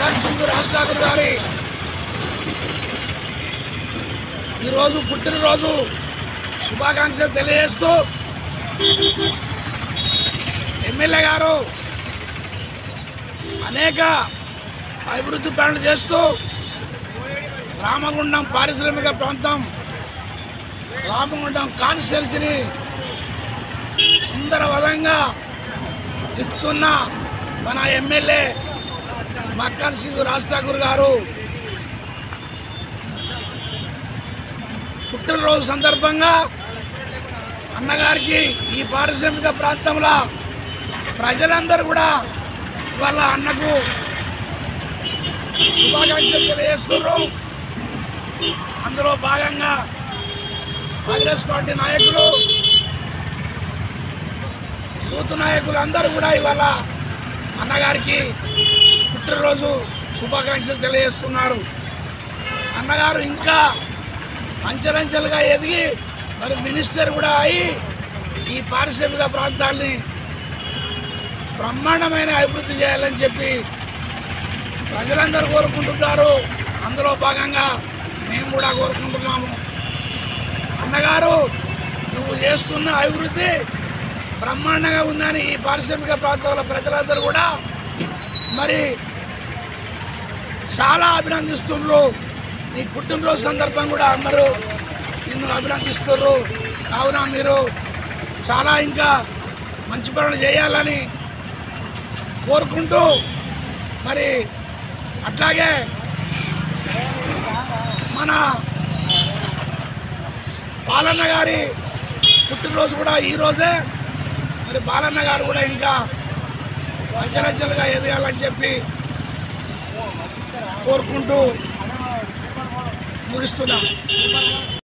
మక్కన్ సింగ్ రాజ్ ఠాకూర్ గారి ఈరోజు పుట్టినరోజు శుభాకాంక్షలు తెలియజేస్తూ ఎమ్మెల్యే గారు అనేక అభివృద్ధి పనులు చేస్తూ రామగుండం పారిశ్రామిక ప్రాంతం రామగుండం కాన్స్టిట్యున్సీని సుందరవదంగా తిప్పుతున్న మన ఎమ్మెల్యే మక్కన్ సింగ్ రాజ్ ఠాకూర్ గారు పుట్టినరోజు సందర్భంగా అన్నగారికి ఈ పారిశ్రామిక ప్రాంతంలో ప్రజలందరూ కూడా వాళ్ళ అన్నకు శుభాకాంక్షలు తెలియజేస్తున్నారు. అందులో భాగంగా కాంగ్రెస్ పార్టీ నాయకులు, యూత్ నాయకులు అందరూ కూడా ఇవాళ అన్నగారికి పుట్టినరోజు శుభాకాంక్షలు తెలియజేస్తున్నారు. అన్నగారు ఇంకా అంచెలంచెలుగా ఎదిగి మరి మినిస్టర్ కూడా అయి ఈ పారిశ్రామిక ప్రాంతాన్ని బ్రహ్మాండమైన అభివృద్ధి చేయాలని చెప్పి ప్రజలందరూ కోరుకుంటున్నారు. అందులో భాగంగా మేము కూడా కోరుకుంటున్నాము. అన్నగారు నువ్వు చేస్తున్న అభివృద్ధి బ్రహ్మాండంగా ఉందని ఈ పారిశ్రామిక ప్రాంతాల ప్రజలందరూ కూడా మరి చాలా అభినందిస్తున్నారు. నీ పుట్టినరోజు సందర్భం కూడా అందరూ నిన్ను అభినందిస్తున్నారు. కావున మీరు చాలా ఇంకా మంచి పనులు చేయాలని కోరుకుంటూ మరి అట్లాగే మన బాలన్న గారి పుట్టినరోజు కూడా ఈరోజే. మరి బాలన్న గారు కూడా ఇంకా అంచెలంచెలుగా ఎదగాలని చెప్పి కోరుకుంటూ ముగిస్తున్నాం.